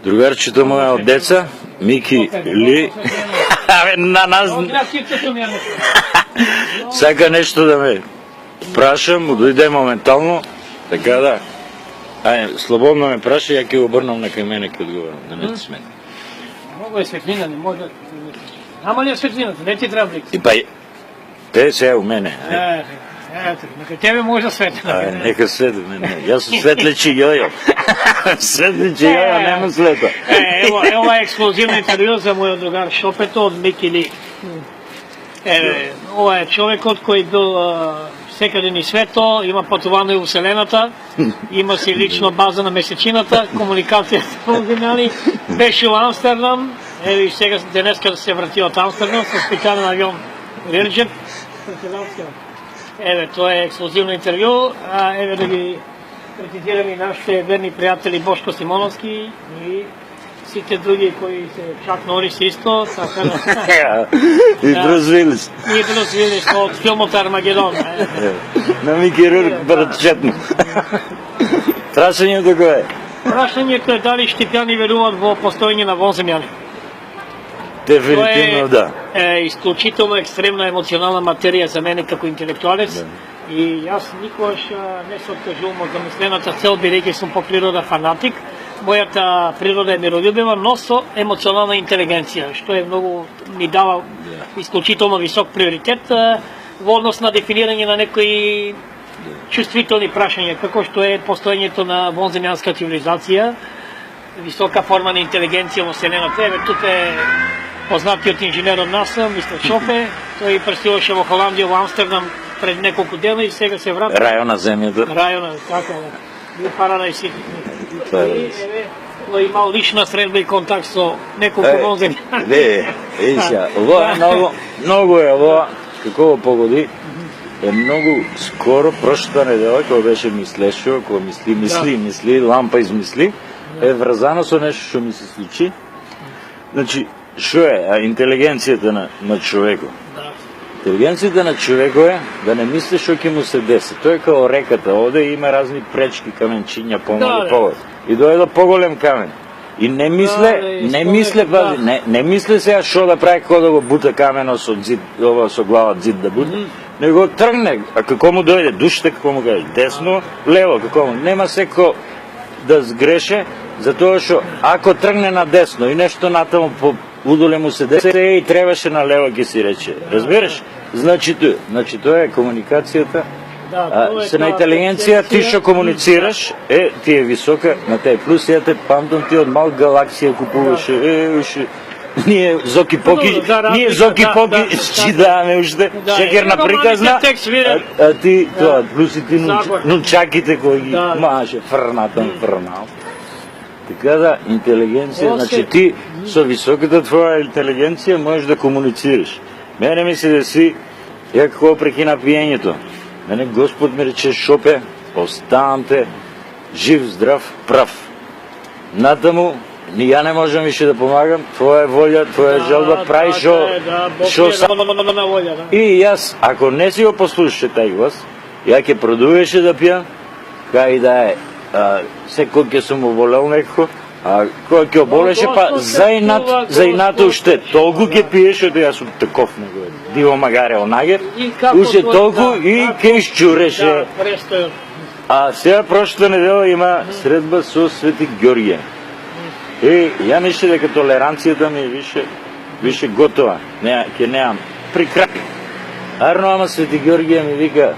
Другарчето му е от деца, Мики Ли. На нас... Сака нещо да ме прашам, му дойде моментално. Така да. Слободно ме праша, я ке обърнам на към мене, като отговорам. Да не ти смени. Много е светлина, не може да... Ама ли е светлината? Не ти трябва блик. И па, те сега у мене. Нека тебе може да светля. Нека светля. Јас сум светлечи јојо. Светлечи јојо, нема света. Ево е ексклузивно интервју за мојот другар Шопето од Мики Ли. Ова е човекот кој бил секаде ни свето, има патувано и у Вселената, има си лично база на месечината, комуникација со земјани, беше у Амстердам, и сега денеска се врати од Амстердам со специјален авион Virgin. Тоа е ексклузивно интервју, еве да ги претизирам и нашите верни пријатели Бошко Симоновски и сите други кои се Чак Норис исто, така да... И Брус Вилис. И Брус Вилис од филмот Армагедон. На Мики Рурк братчетно. Прашањето кој е? Прашањето е дали Штипјани веруваат во постоење на вонземјани. Дефинитивно да. Е исклучително екстремна емоционална материја за мене како интелектуалец. И јас никогаш не се откажувам од замислената цел, бидејќи сум по природа фанатик. Мојата природа е мирољубива, но со емоционална интелигенција, што е многу ми дава исклучително висок приоритет во однос на дефинирање на некои чувствителни прашања, како што е постоењето на вонземјанска цивилизација, висока форма на интелигенција во Вселената. Еве тука е познатиот инженер од НАСА, мистер Шопе, тој пристигаше во Холандија, во Амстердам пред неколку дена и сега се врати. Рајон на земјата. Рајон, така да. Бил Парадајс Сити. Тој имал лична средба и контакт со неколку вонземјани. Видиш, ова е многу е ова, како го погоди, е многу скоро, прошлата недела, кога беше мислешо, кога мисли, лампа измисли, е врзано со нешто што ми се случи. Значи, што е интелигенцијата на човекот? Интелигенцијата на човекот е да не мисли што ќе му се деси. Тој е као реката, оде има разни пречки, каменчиња, помали повод. И дојде поголем камен. И не мисле сега што да прави кога да го бута камено со зид, ова со глава зид да бута, него тргне, а како му дојде душите, како му каже, десно, лево, како му, нема секо да сгреше, затоа што ако тргне на десно и нешто натаму по удоле му се десе, и требаше на лево ќе си рече. Разбираш? Значи тоа е комуникацијата. Се на интелигенција ти што комуницираш, ти е висока на теј. Плюс ја те памтам ти од мал галаксија купуваше, ние Зоки Поки си даваме уште шекерна приказна, а ти тоа, плюс и ти нунчаките кои ги маше, фрнал. Така да, интелигенција, значи ти со високата твоја интелигенција можеш да комуницираш. Мене ми се деси, ја како прекина пиењето. Мене Господ ми рече, Шопе, оставам те жив, здрав, прав. Натаму, ја не можам више да помагам, твоја волја, твоја желба, прави шо сам. И јас, ако не си го послушаше тај глас, ја ќе продуваше да пијам, кај да е, секој ќе сум оболел некако, а кој ќе оболеше, па заинато уште толку ќе пиеше, јас сум таков него, диво магаре онагер, уште толку и ќе изчуреше. А сега прошлата недела има средба со Свети Ѓорѓе. И ја мисли дека толеранцијата ми е више готова, ќе немам при крај. Арно, ама Свети Ѓорѓе ми вика,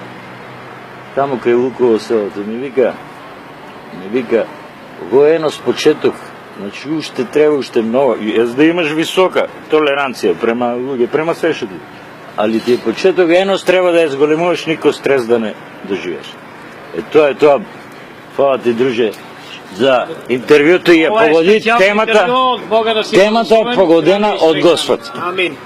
таму кај Луково селото, ми вика, во едно почеток, значи уште треба, уште многу, да имаш висока толеранција према луѓе, према сешето. Али ти е почеток, едност треба да ја зголемуваш, никој стрес да не доживеш. Тоа е тоа. Фала ти, друже, за интервјуто и ја погоди темата е погодена од Господ. Амин.